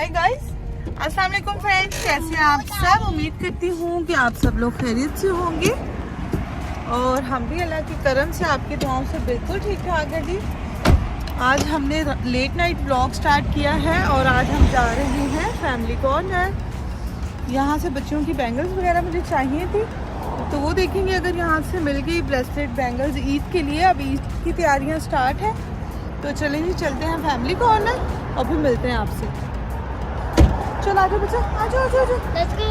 Hi guys, अस्सलाम वालेकुम friends. कैसे हैं आप सब? उम्मीद करती हूँ कि आप सब लोग खैरियत से होंगे और हम भी अल्लाह की करम से आपकी दुआओं से बिल्कुल ठीक ठाक है जी। आज हमने लेट नाइट व्लॉग स्टार्ट किया है और आज हम जा रहे हैं फैमिली कॉर्नर। यहाँ से बच्चों की बैंगल्स वगैरह मुझे चाहिए थी तो वो देखेंगे अगर यहाँ से मिल गई ब्रेसलेट बैंगल्स ईद के लिए। अब ईद की तैयारियाँ स्टार्ट है तो चलें जी, चलते हैं फैमिली कॉर्नर और फिर मिलते हैं आपसे। चलो आ जाओ बच्चा, आ जाओ आ जाओ, लेट्स गो।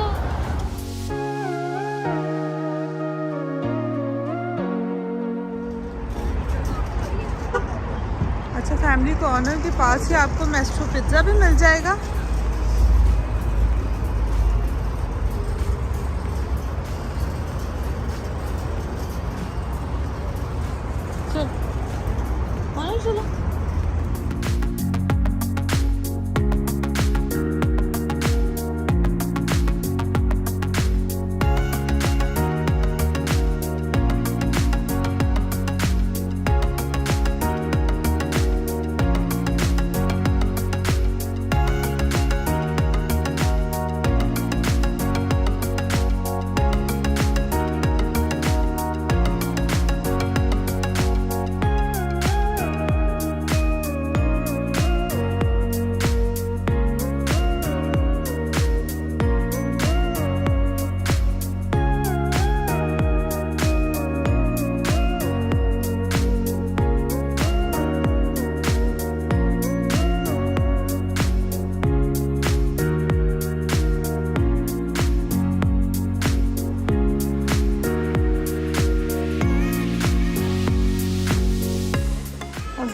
अच्छा, फैमिली कॉर्नर के पास ही आपको मेस्ट्रो पिज्ज़ा भी मिल जाएगा। चलो चलो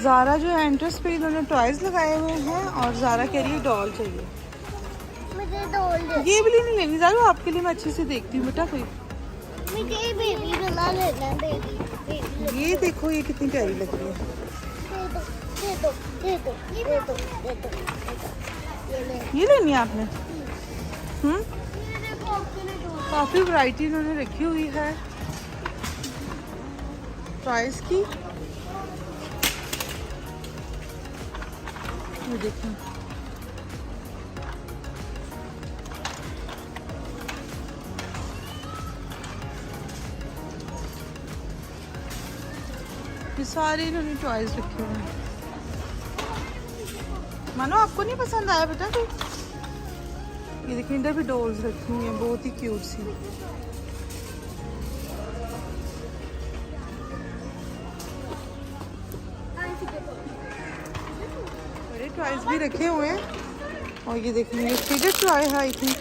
ज़ारा जो है एंट्रेंस पे इन्होंने टॉयज लगाए हुए हैं और ज़ारा कह रही है डॉल चाहिए। मुझे डॉल ये वाली नहीं लेनी ज़ारा, आपके लिए मैं अच्छे से देखती हूँ बेटा। कोई मुझे बेबी वाला लेना, बेबी ये देखो, ये कितनी प्यारी लग रही है। दे दो दे दो दे दो दे दो दे दो, ये ले। ये लेनी है आपने? ये देखो आपके लिए डॉल। काफ़ी वैरायटी इन्होंने रखी हुई है टॉयज की। ये देखें, ये सारे इन्होंने टॉयज रखे हुए हैं। मानो आपको नहीं पसंद आया बेटा कोई? ये देखिए, इधर भी डॉल्स रखी हुई हैं, बहुत ही क्यूट सी। बड़े टॉयज भी रखे हुए हैं और ये देखिए, ये फिगर टॉय है आई थिंक।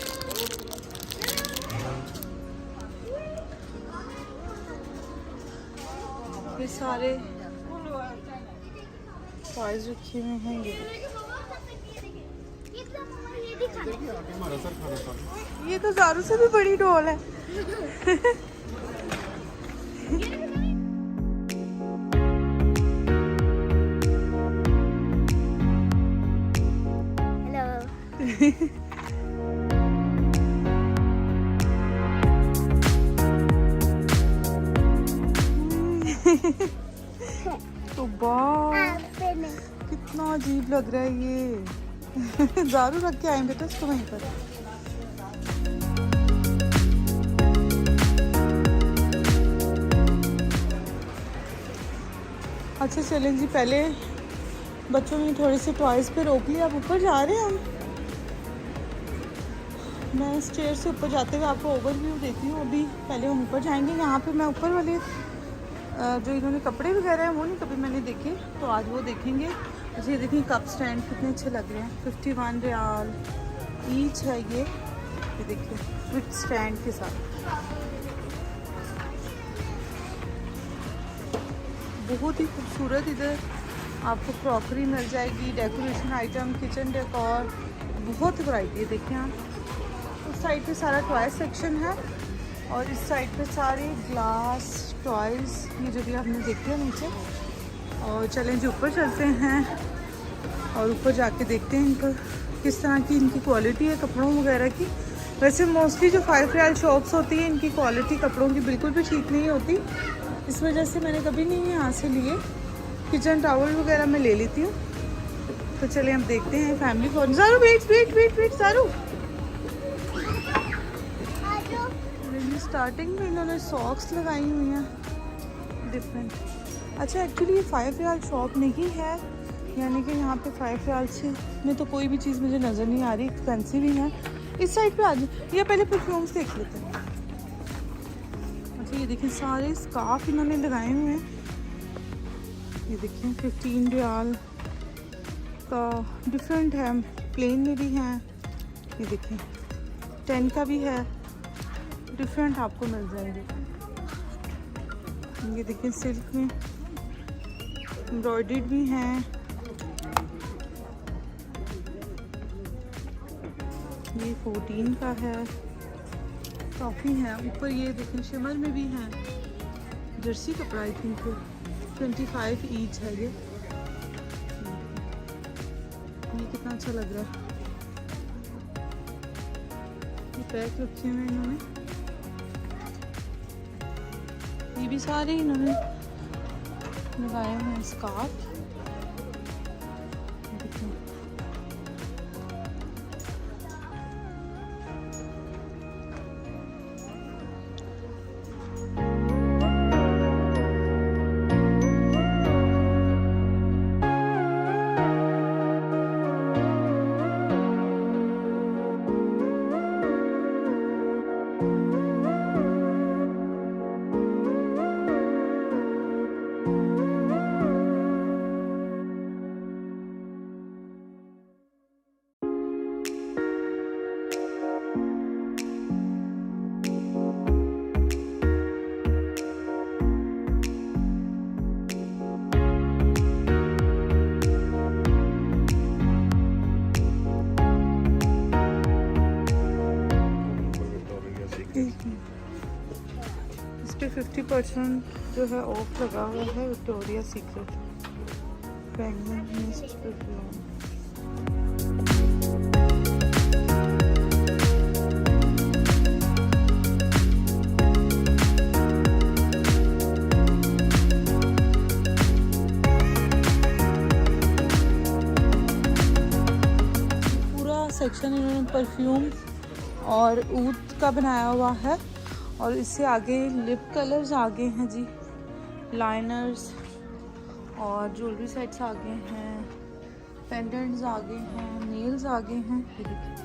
ये सारे टॉयज रखे हुए हैं। ये तो ज़ारू से भी बड़ी डॉल है। तो कितना अजीब लग रहा है ये। ज़ारू रख के आए बेटा इसको वहीं पर। अच्छा चलें जी, पहले बच्चों ने थोड़े से टॉयज पे रोक लिया। अब ऊपर जा रहे हैं हम। मैं स्टेयर से ऊपर जाते हुए आपको ओवरव्यू देती हूँ। अभी पहले हम ऊपर जाएंगे। यहाँ पे मैं ऊपर वाले जो इन्होंने कपड़े वगैरह हैं वो नहीं कभी मैंने देखे, तो आज वो देखेंगे। अच्छा ये देखिए, कप स्टैंड कितने अच्छे लग रहे हैं। 51 रियाल ईच है ये देखिए, विथ स्टैंड के साथ। बहुत ही खूबसूरत इधर आपको क्रॉकरी मिल जाएगी, डेकोरेशन आइटम, किचन डेकोर, बहुत वैरायटी है। देखिए आप, उस साइड पे सारा टॉय सेक्शन है और इस साइड पे सारे ग्लास टॉयज, ये जो भी आपने देखे हैं नीचे। और चलें जी ऊपर चलते हैं और ऊपर जाके देखते हैं इनका किस तरह की इनकी क्वालिटी है कपड़ों वगैरह की। वैसे मोस्टली जो 5 रियाल शॉप्स होती है इनकी क्वालिटी कपड़ों की बिल्कुल भी ठीक नहीं होती, इस वजह से मैंने कभी नहीं यहाँ से लिए। किचन टावल वगैरह मैं ले लेती हूँ। तो चलिए हम देखते हैं फैमिली फोन। ज़ारू वेट वेट वेट वेट ज़ारू। स्टार्टिंग में इन्होंने सॉक्स लगाई हुई हैं डिफरेंट। अच्छा एक्चुअली ये 5 रियाल शॉप नहीं है, यानी कि यहाँ पे 5 रियाल से में तो कोई भी चीज़ मुझे नज़र नहीं आ रही, एक्सपेंसिव ही है। इस साइड पे आ जाए, ये पहले परफ्यूम्स देख लेते हैं। अच्छा ये देखिए सारे स्कार्फ इन्होंने लगाए हुए हैं। ये देखिए 15 रियाल का डिफरेंट है, प्लेन में भी हैं। ये देखिए 10 का भी है, डिफरेंट आपको मिल जाएंगे। ये देखिए सिल्क में एम्ब्रॉयडर्ड भी हैं। ये 14 का है, काफ़ी है। ऊपर ये देखिए शिमर में भी हैं, जर्सी कपड़ा आई थिंक 25 ईच है। ये कितना अच्छा लग रहा है। ये पैक रखे हुए इन्होंने, ये भी सारे इन्होंने लगाए हुए हैं स्कार्फ। इस पे 50% जो है ऑफ लगा हुआ है। Victoria secret fragrance mist perfume. पूरा सेक्शन इन्होंने परफ्यूम और ऊद का बनाया हुआ है। और इससे आगे लिप कलर्स आगे हैं जी, लाइनर्स और ज्वेलरी सेट्स आगे हैं, पेंडेंट्स आगे हैं, नेल्स आगे हैं। ये देखिए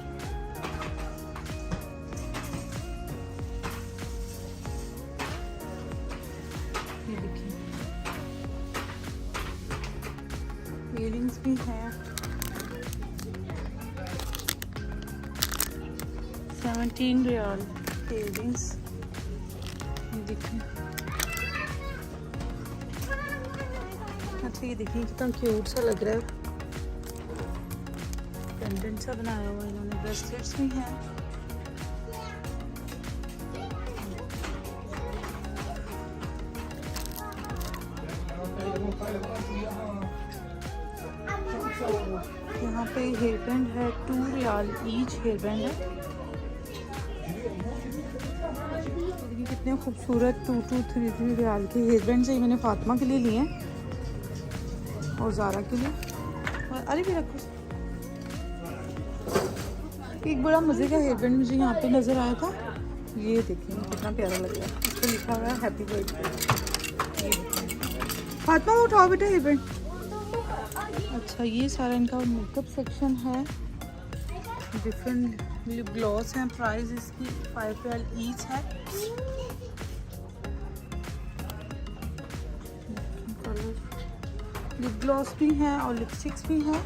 ये देखिए इयरिंग्स भी हैं। 17 रियाल इयरिंग्स। देखिए अच्छा ये देखिए कितना क्यूट सा लग रहा है, पेंडेंट सा बनाया हुआ इन्होंने। ब्रेसलेट्स भी हैं। यहाँ पे हेयर बैंड है, 2 रियाल ईच हेयर बैंड है। कितने खूबसूरत 2-3 रियाल के हेयर बैंड से मैंने फातिमा के लिए लिए हैं और ज़ारा के लिए। और अरे भी रखो। एक बड़ा मज़े का हेयर बैंड मुझे यहाँ पे नज़र आया था, ये देखिए कितना प्यारा लग रहा है। इस पर लिखा हुआ है हैप्पी बर्थडे। फातिमा वो उठाओ बेटा हेयर बैंड। अच्छा ये सारा इनका मेकअप सेक्शन है। डिफरेंट लिप ग्लॉस हैं। प्राइस इसकी 5 रियाल ईच है। लिप ग्लॉस भी हैं और लिपस्टिक्स भी हैं।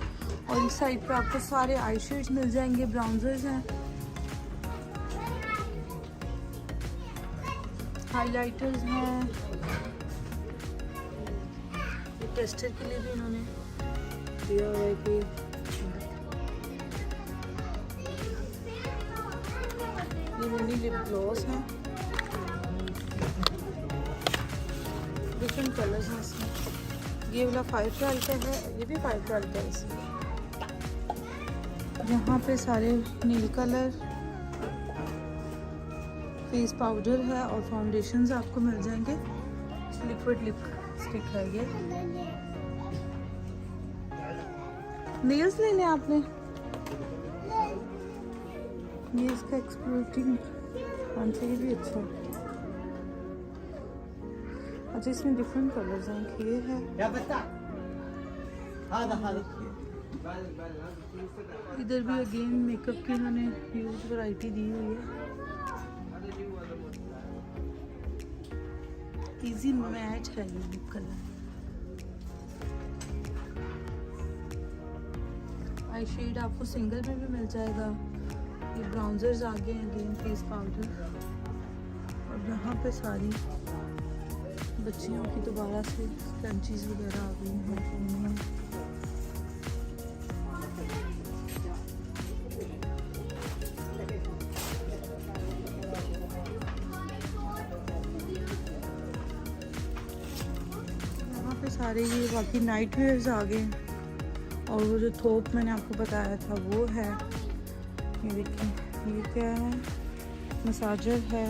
और इस साइड पे आपको सारे आई शेड्स मिल जाएंगे, ब्राउन्जर्स हैं, हाइलाइटर्स हैं। टेस्टर के लिए भी इन्होंने दिया हुआ है कि ये मिनी लिप ग्लॉस हैं, डिफरेंट कलर्स हैं इसमें। ये वाला 5 रियाल का है, ये भी 5 रियाल का है इसमें। यहाँ पे सारे नील कलर, फेस पाउडर है और फाउंडेशंस आपको मिल जाएंगे। लिक्विड लिप स्टिक है ये। नेल्स लेने आपने? ये इसका एक्सप्लोटिंग आंसर ये भी अच्छा है। अच्छा इसमें डिफरेंट कलर्स हैं। ये है, इधर भी अगेन मेकअप की इन्होंने ह्यूज वैरायटी दी हुई है। इजी मैच है ये कलर। आई शेड आपको सिंगल में भी मिल जाएगा। ये ब्राउजर्स आ गए हैं, अगेन फेस पाउडर। और यहाँ पे सारी बच्चियों की दोबारा से क्रंचीज वगैरह आ गई हैं। यहाँ पे सारे ये बाकी नाइट वेयर्स आ गए हैं। और वो जो थोप मैंने आपको बताया था वो है। ये देखिए, ये क्या है, मसाजर है।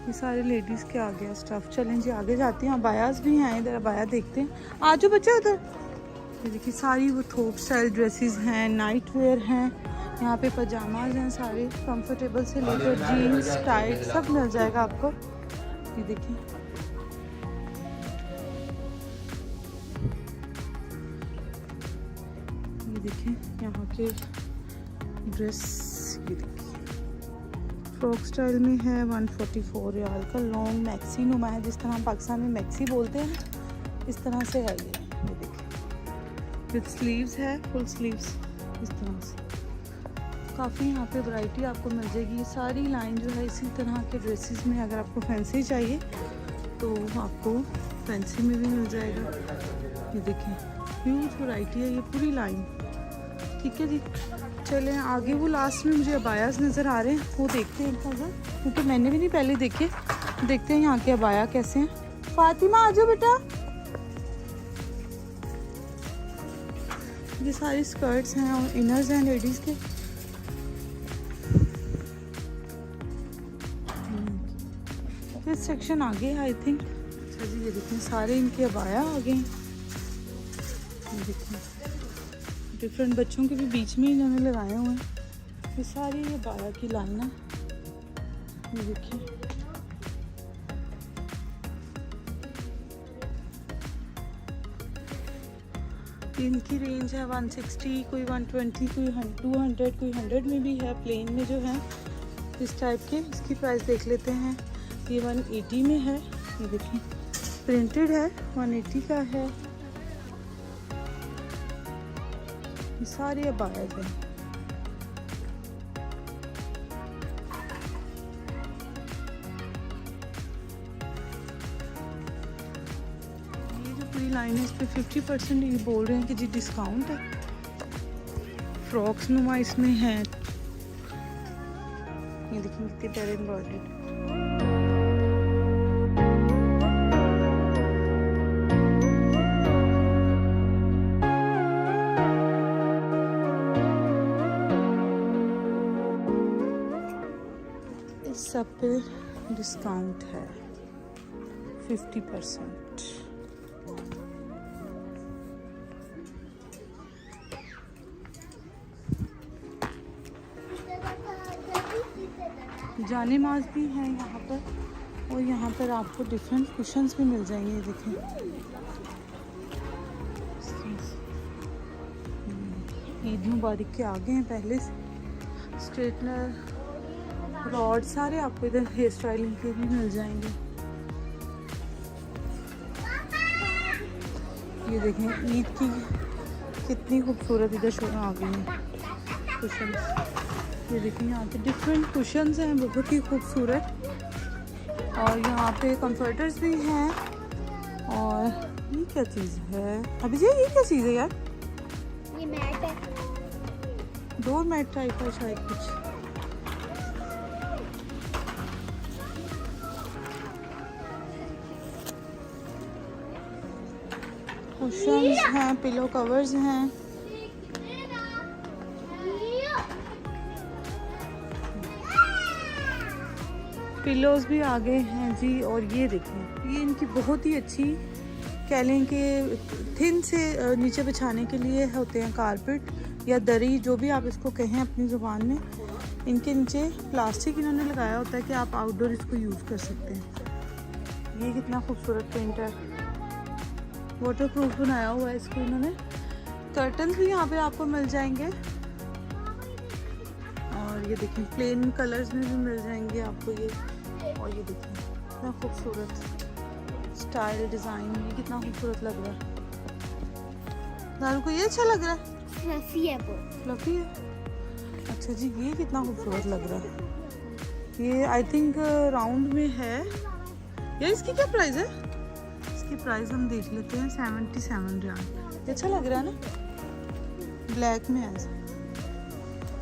ये सारे लेडीज़ के आ गया स्टफ। चलें जी आगे जाते हैं। अबायास भी हैं, इधर अबाया देखते हैं। आ जाओ बच्चा उधर। ये देखिए सारी वो थोप स्टाइल ड्रेसेस हैं, नाइट वेयर हैं। यहाँ पे पजामाज हैं सारे, कंफर्टेबल से लेकर जीन्स टाइट सब मिल जाएगा आपको। ये देखिए, ये देखिए यहाँ के ड्रेस। ये देखिए फ्रॉक स्टाइल में है। 144 रियाल का लॉन्ग मैक्सी नुमा है, जिस तरह हम पाकिस्तान में मैक्सी बोलते हैं इस तरह से है ये देखिए विथ स्लीव्स है, फुल स्लीव्स इस तरह से। काफ़ी यहाँ पे वैरायटी आपको मिल जाएगी। सारी लाइन जो है इसी तरह के ड्रेसेस में। अगर आपको फैंसी चाहिए तो आपको फैंसी में भी मिल जाएगा। ये देखिए ह्यूज वैरायटी है ये पूरी लाइन। ठीक है जी, चलें आगे। वो लास्ट में मुझे अबायास नज़र आ रहे हैं, वो देखते हैं एक नज़र, क्योंकि मैंने भी नहीं पहले देखे। देखते हैं यहाँ के अबाया कैसे हैं। फातिमा आ जाओ बेटा। ये सारी स्कर्ट्स हैं और इनर्स हैं लेडीज़ के। फिर सेक्शन आगे आई थिंक। अच्छा जी, ये देखिए सारे इनके अबाया आ गए। ये देखिए डिफरेंट बच्चों के भी बीच में इन्होंने लगाए हुए हैं। ये सारी ये अबाया की लाइन है। ये देखिए इनकी रेंज है 160, कोई 120, कोई 200, कोई 100 में भी है। प्लेन में जो है इस टाइप के, इसकी प्राइस देख लेते हैं। ये 180 में है। ये देखिए प्रिंटेड है, 180 का है। ये सारे अबायाज हैं। ये जो पूरी लाइन है इस पे 50% ये बोल रहे हैं कि जी डिस्काउंट है। फ्रॉक्स नुमा इसमें है। ये देखिए कितने प्यारे एम्ब्रॉयडर्ड। सब पे डिस्काउंट है 50%। जाने माज भी हैं यहाँ पर। और यहाँ पर आपको डिफरेंट कुशन्स भी मिल जाएंगे। ये देखें ईद मुबारक के आगे हैं पहले से। स्ट्रेटनर, रॉड सारे आपको इधर हेयर स्टाइलिंग के भी मिल जाएंगे। ये देखें ईद की कितनी खूबसूरत इधर शो आ गई हैं कुशन्स। ये देखें यहाँ पे डिफरेंट कुशन्स हैं बहुत ही खूबसूरत। और यहाँ पे कंफर्टर्स भी हैं। और ये क्या चीज़ है अभी जी, ये क्या चीज़ है यार? ये मैट है, डोर मैट टाइप है शायद कुछ। कुशन्स हैं, पिलो कवर्स हैं। पिलोज भी आ गए हैं जी। और ये देखें ये इनकी बहुत ही अच्छी कह लें कि थिन से नीचे बिछाने के लिए होते हैं कारपेट या दरी, जो भी आप इसको कहें अपनी ज़ुबान में। इनके नीचे प्लास्टिक इन्होंने लगाया होता है कि आप आउटडोर इसको यूज़ कर सकते हैं। ये कितना खूबसूरत पेंट है, वाटर प्रूफ बनाया हुआ है इसको इन्होंने। कर्टन भी यहाँ पे आपको मिल जाएंगे, और ये देखिए प्लेन कलर्स में भी मिल जाएंगे आपको ये। और ये देखिए कितना खूबसूरत स्टाइल डिज़ाइन, ये कितना खूबसूरत लग रहा है। दारू को ये अच्छा लग रहा है, फ्लफी है वो। फ्लफी है। अच्छा जी, ये कितना खूबसूरत लग रहा है। ये आई थिंक राउंड में है। यार इसकी क्या प्राइस है? इसकी प्राइस हम देख लेते हैं, 77 रियाल। अच्छा लग रहा है ना, ब्लैक में है,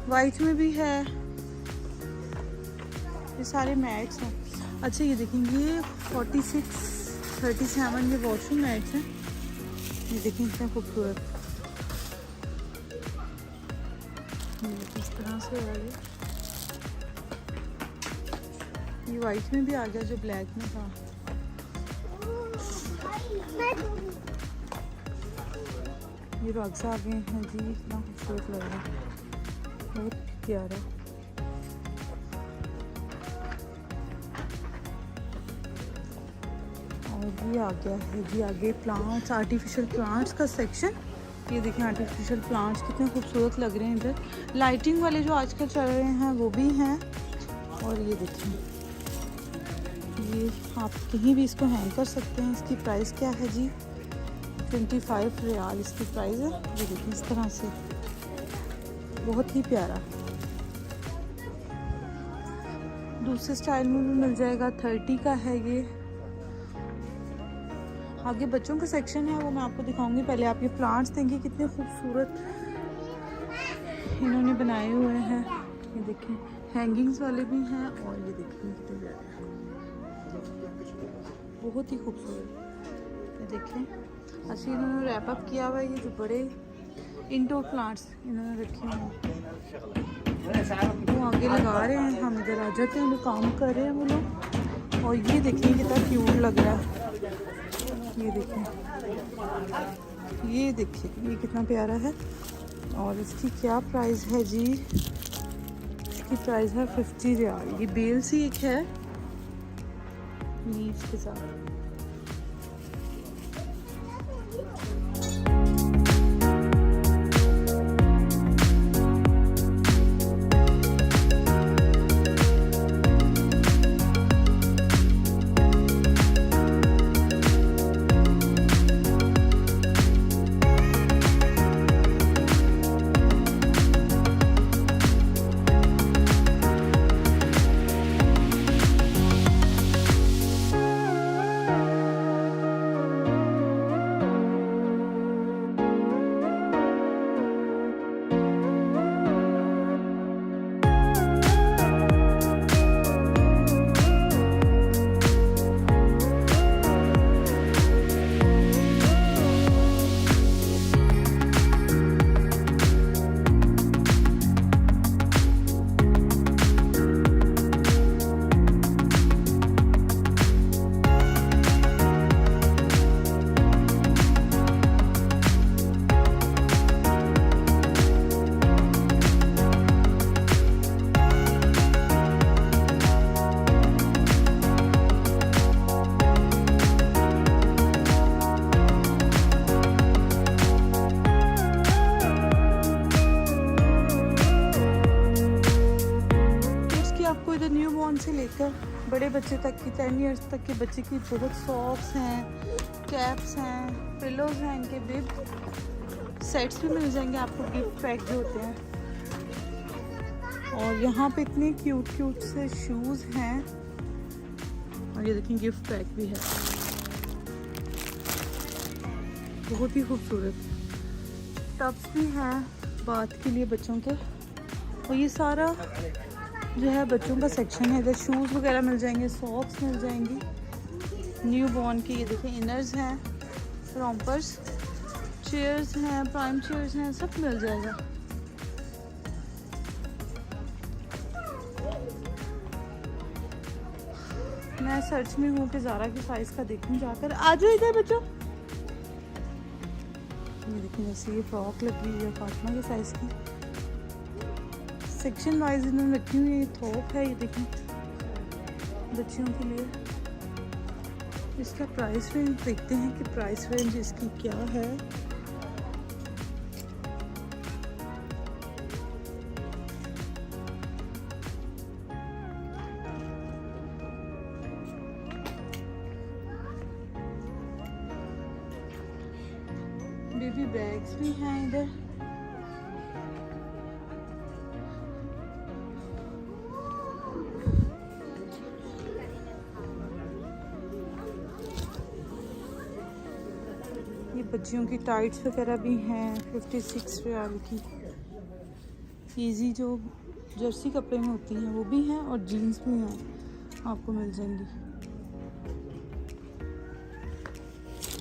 वाइट में भी है। ये सारे मैट्स हैं। अच्छा ये देखेंगे, ये 37 ये वॉशरूम मैट्स हैं। ये देखें कितना खूबसूरत, इस तरह से है ये वाइट में भी आ गया जो ब्लैक में था। ये रग्स आ गए हैं जी, इतना खूबसूरत लग रहा है, बहुत प्यारा। और ये आ गया है जी आगे प्लांट्स, आर्टिफिशियल प्लांट्स का सेक्शन। ये देखें आर्टिफिशियल प्लांट्स कितने खूबसूरत लग रहे हैं। इधर लाइटिंग वाले जो आजकल चल रहे हैं वो भी हैं। और ये देखिए, ये आप कहीं भी इसको हैंग कर सकते हैं। इसकी प्राइस क्या है जी? 25 रियाल इसकी प्राइस है। ये देखिए इस तरह से, बहुत ही प्यारा। दूसरे स्टाइल में भी मिल जाएगा, 30 का है ये। आगे बच्चों का सेक्शन है, वो मैं आपको दिखाऊंगी। पहले आप ये प्लांट्स देंगे कितने खूबसूरत इन्होंने बनाए हुए हैं। ये देखें हैंगिंग्स वाले भी हैं, और ये देखें कितने प्यारे हैं, बहुत ही खूबसूरत। ये देखें अच्छा इन्होंने रैप अप किया हुआ है। ये जो बड़े इंडोर प्लांट्स इन्होंने रखे हुए हैं, वो आगे लगा रहे हैं। हम इधर आ जाते हैं, वो काम कर रहे हैं वो लोग। और ये देखिए कितना क्यूट लग रहा है। ये देखिए, ये देखिए ये कितना प्यारा है। और इसकी क्या प्राइस है जी? इसकी प्राइस है 50 रियाल। ये बेल सी एक है नीच के साथ। से लेकर बड़े बच्चे तक की 10 इयर्स तक के बच्चे की बहुत सॉक्स हैं, कैप्स हैं, पिलोज हैं, इनके बिग सेट्स भी मिल जाएंगे आपको, गिफ्ट पैक जो होते हैं। और यहाँ पे इतने क्यूट क्यूट से शूज़ हैं, और ये देखिए गिफ्ट पैक भी है, बहुत ही खूबसूरत। टब्स भी हैं बाथ के लिए बच्चों के। और ये सारा जो है बच्चों का सेक्शन है। इधर शूज़ वगैरह मिल जाएंगे, सॉक्स मिल जाएंगी न्यू बॉर्न की। ये देखें इनर्स हैं, रॉम्पर्स, चेयर्स हैं, प्राइम चेयर्स हैं, सब मिल जाएगा। मैं सर्च में हूँ कि ज़ारा की साइज़ का देखूँ जाकर। आ जाओ इधर बच्चों, ये देखिए जैसे ये फ्रॉक लगी हुई है फातिमा के साइज़ की, सेक्शन वाइज इन्होंने रखी हुई है। थोक है ये देखें बच्चियों के लिए। इसका प्राइस रेंज देखते हैं कि प्राइस रेंज इसकी क्या है। बेबी बैग्स भी हैं इधर। ये बच्चियों की टाइट्स वगैरह भी हैं 56 रियाल की। इजी जो जर्सी कपड़े में होती हैं वो भी हैं और जीन्स भी हैं, आपको मिल जाएंगी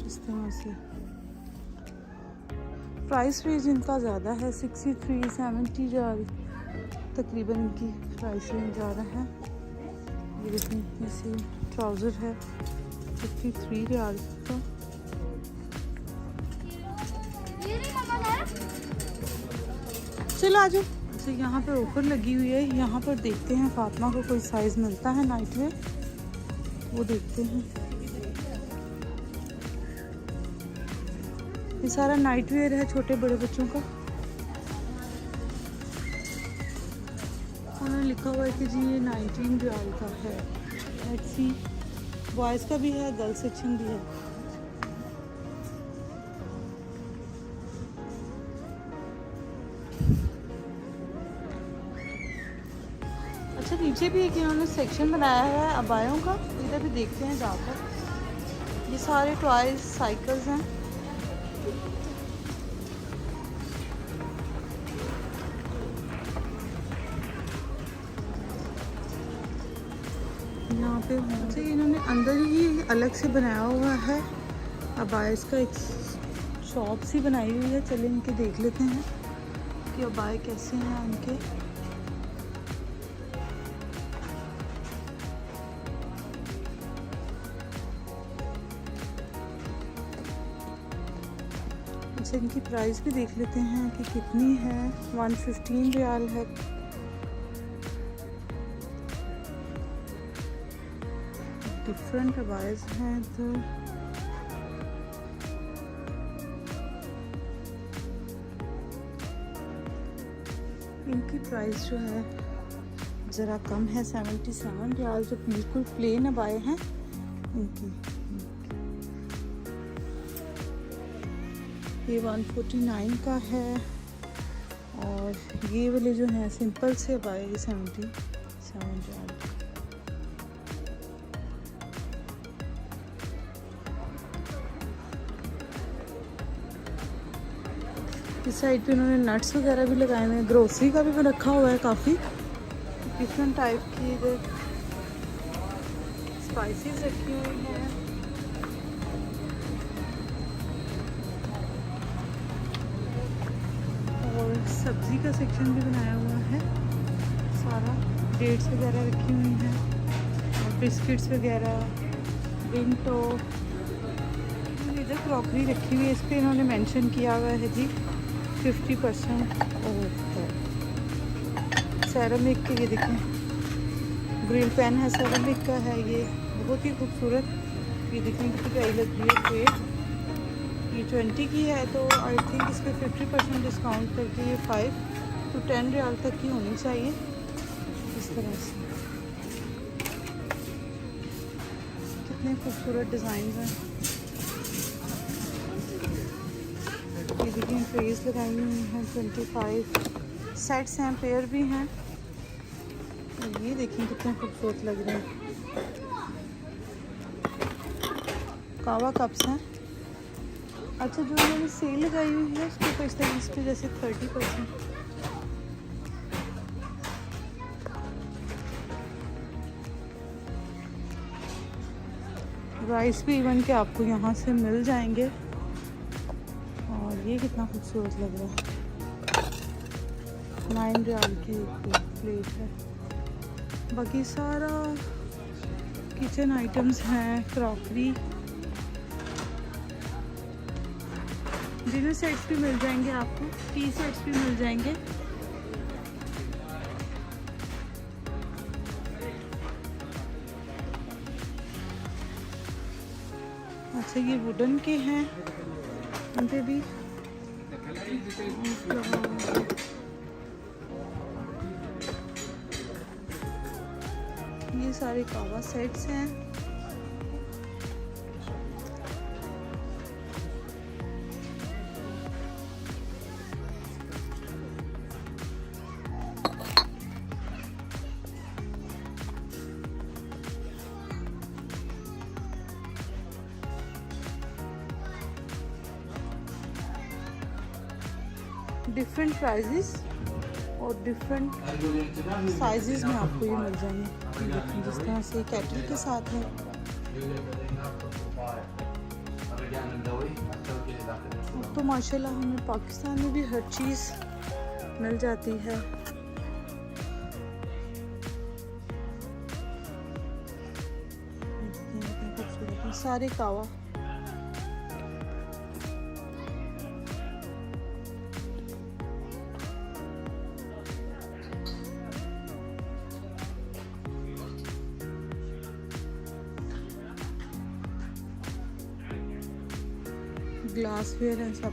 इस तरह से। प्राइस रेंज इनका ज़्यादा है, 63-70 रियाल तकरीबन इनकी प्राइस रेंज जा रहा है। ये देखिए इसे ट्राउज़र है 53 रियाल का। चलो आ जाओ। अच्छा यहाँ पर ऑफर लगी हुई है, यहाँ पर देखते हैं फातिमा को कोई साइज़ मिलता है नाइट में, वो देखते हैं। ये सारा नाइट वेयर है छोटे बड़े बच्चों का। उन्होंने लिखा हुआ है कि जी ये 19 रियाल का है। लेट्स सी, बॉयज़ का भी है, गर्ल्स सेक्शन भी है। अच्छा नीचे भी एक इन्होंने सेक्शन बनाया है अबायों का, इधर भी देखते हैं जाकर। ये सारे टॉयज साइकिल्स हैं। यहाँ पे मुझे इन्होंने अंदर ही अलग से बनाया हुआ है अबायस का, एक शॉप सी बनाई हुई है। चलिए इनके देख लेते हैं कि अबाय कैसे हैं इनके। अच्छा इनकी प्राइस भी देख लेते हैं कि कितनी है। 115 रियाल है। डिफरेंट अबायस हैं तो इनकी प्राइस जो है ज़रा कम है, 77 रियाल। जो बिल्कुल प्लेन अबाए हैं इनकी ये 149 का है। और ये वाले जो हैं सिंपल से अबाए ये 77 रियाल। इस साइड पे उन्होंने नट्स वगैरह भी लगाए हुए हैं। ग्रोसरी का भी रखा हुआ है काफ़ी डिफरेंट टाइप की। इधर स्पाइसेस रखी हुई हैं। और सब्ज़ी का सेक्शन भी बनाया हुआ है सारा। डेट्स वगैरह रखी हुई हैं और बिस्किट्स वगैरह, बिंटो। इधर क्रॉकरी रखी हुई है, इस पर इन्होंने मेंशन किया हुआ है जी 50% ऑफ है। सेरामिक के ये देखें ग्रिल पैन है, सेरामिक का है ये, बहुत ही खूबसूरत। ये देखें कितनी प्यारी लग रही है ट्रे। ये 20 की है तो आई थिंक इस पर 50% डिस्काउंट करके ये 5 to 10 रियाल तक की होनी चाहिए इस तरह से। कितने खूबसूरत डिज़ाइन हैं। ये देखिए ट्रेस लगाई हुई हैं 25 सेट्स हैं, पेयर भी हैं। और ये देखिए कितने खूबसूरत लग रहे हैं। कावा कप्स हैं। अच्छा जो उन्होंने सेल लगाई हुई है उसके ऊपर इस पे जैसे 30%। राइस भी इवन के आपको यहाँ से मिल जाएंगे। और ये कितना खूबसूरत लग रहा है, 9 रियाल की प्लेट है। बाकी सारा किचन आइटम्स हैं, क्रॉकरी। डिनर सेट्स भी मिल जाएंगे आपको, टी सेट्स भी मिल जाएंगे। अच्छा ये वुडन के हैं, उन पे भी ये सारे कावा सेट्स हैं। डिफरेंट प्राइजेस और डिफरेंट साइजेस में आपको ये मिल जाएंगे। जिस तरह से कैटल के साथ है, तो माशाल्लाह हमें पाकिस्तान में भी हर चीज़ मिल जाती है। खूबसूरत है सारे कावा। ग्लास वेयर है सब।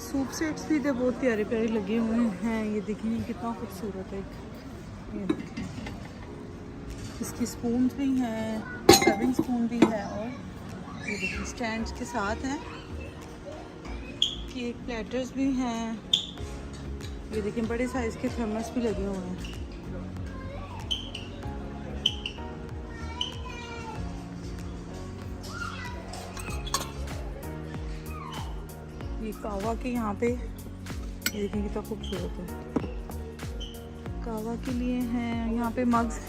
सूप सेट्स भी तो बहुत प्यारे प्यारे लगे हुए हैं। ये देखिए कितना खूबसूरत है। ये देखिए इसकी स्पून भी हैं, सर्विंग स्पून भी है, और ये देखिए स्टैंड्स के साथ हैं। केक प्लेटर्स भी हैं। ये देखिए बड़े साइज़ के थर्मस भी लगे हुए हैं। ये कावा के यहाँ पे ये देखिए कितना खूबसूरत है। कावा के लिए हैं यहाँ पे मग्स।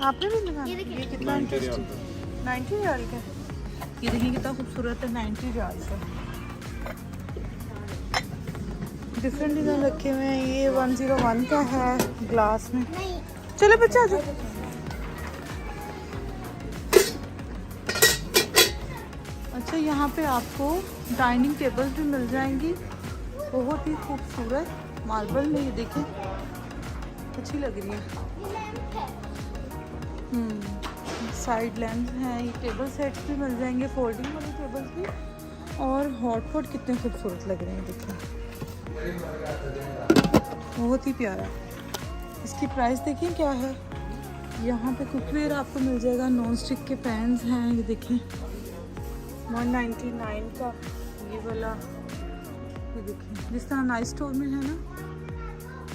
आपने भी लगा ये कितना 90 रियाल का। ये देखिए कितना खूबसूरत है, 90 रियाल का। डिफरेंट डिज़ाइन रखे हुए हैं। ये 101 का है ग्लास में। चलो बच्चा आ जाओ। अच्छा यहाँ पे आपको डाइनिंग टेबल भी मिल जाएंगी, बहुत ही खूबसूरत मार्बल में। ये देखिए अच्छी लग रही है। साइड लैंप हैं। ये टेबल सेट्स भी मिल जाएंगे, फोल्डिंग वाले टेबल्स भी। और हॉटपॉट कितने खूबसूरत लग रहे हैं, देखिए बहुत ही प्यारा। इसकी प्राइस देखिए क्या है। यहाँ पे कुकवेयर आपको मिल जाएगा, नॉन स्टिक के पैन्स हैं। ये देखिए 199 का ये वाला। ये देखिए जिस तरह नाइस स्टोर में है ना।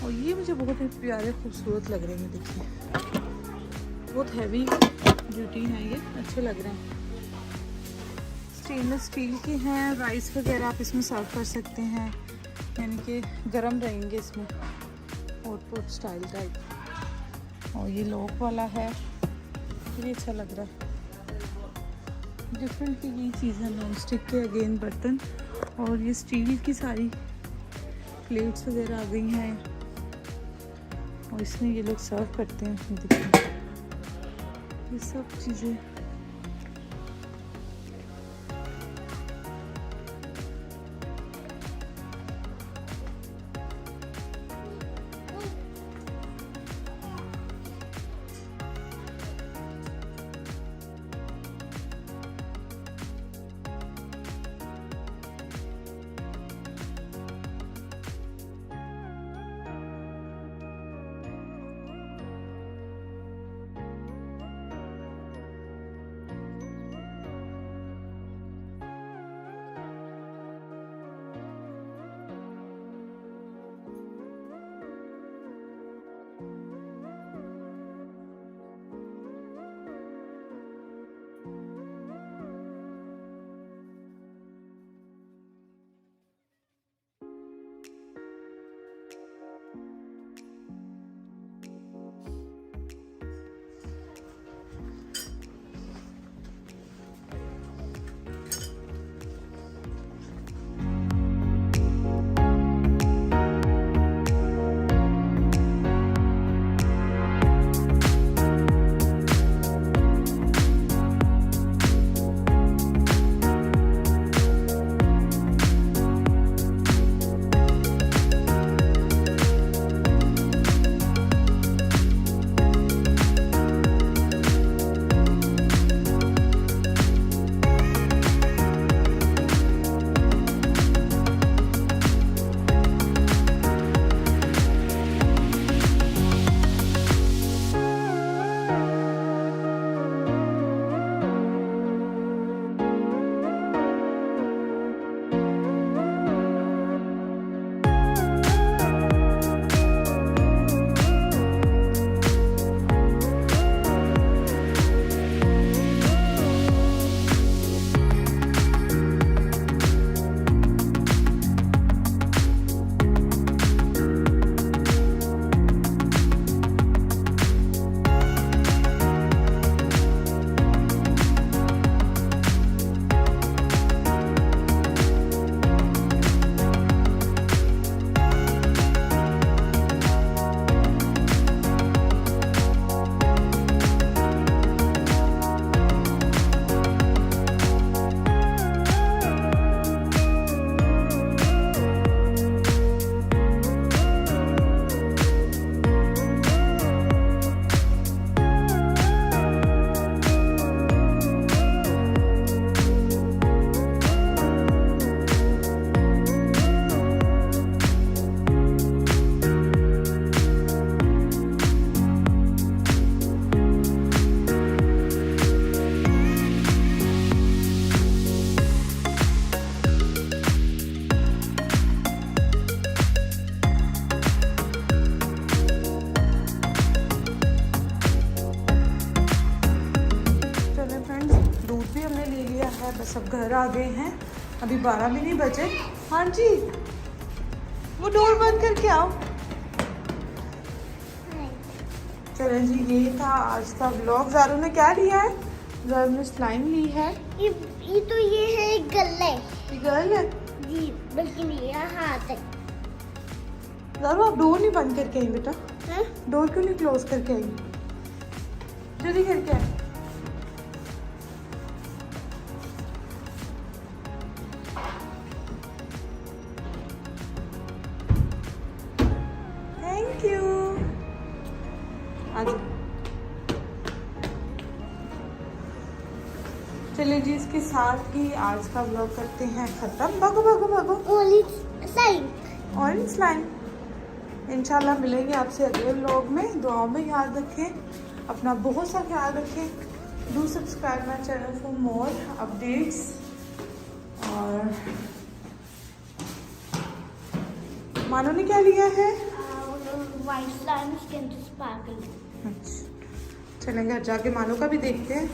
और ये मुझे बहुत ही प्यारे खूबसूरत लग रहे हैं। देखिए बहुत हैवी ब्यूटी हैं ये, अच्छे लग रहे हैं। स्टेनलेस स्टील के हैं, राइस वगैरह आप इसमें सर्व कर सकते हैं, यानी कि गर्म रहेंगे इसमें, हॉट स्टाइल टाइप। और ये लॉक वाला है, ये अच्छा लग रहा है। डिफरेंट की ये चीज़ें नॉन स्टिक के अगेन बर्तन, और ये स्टील की सारी प्लेट्स वगैरह आ गई हैं, और इसमें ये लोग सर्व करते हैं। देखिए ये सब चीज़ें। बस अब घर आ गए हैं, अभी 12 भी नहीं बजे। हाँ जी, वो डोर बंद करके आओ। चलो जी, ये था आज का व्लॉग। ज़ारू ने क्या लिया है? ज़ारू ने स्लाइम ली है। ये तो ये है एक गल्ले। ये गर्ल है जी, बल्कि मेरा हाथ है। ज़ारू आप डोर नहीं बंद करके आई बेटा? हाँ? डोर क्यों नहीं क्लोज करके आई? जल्दी करके आई। Thank you. आज चलिए जी, इसके साथ ही आज का व्लॉग करते हैं खत्म। भागो भागो भागो। Orange slime. इंशाल्लाह मिलेंगे आपसे अगले व्लॉग में। दुआओं में याद रखें, अपना बहुत सा ख्याल रखें। Do subscribe my channel for more updates. और मानो ने क्या लिया है? वाइट स्लाइम, इसके अंदर स्पार्कल। अच्छा चलें घर जाके मानो का भी देखते हैं।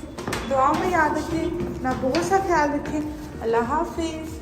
दुआओं में याद रखें, अपना बहुत सा ख्याल रखें। अल्लाह हाफिज़।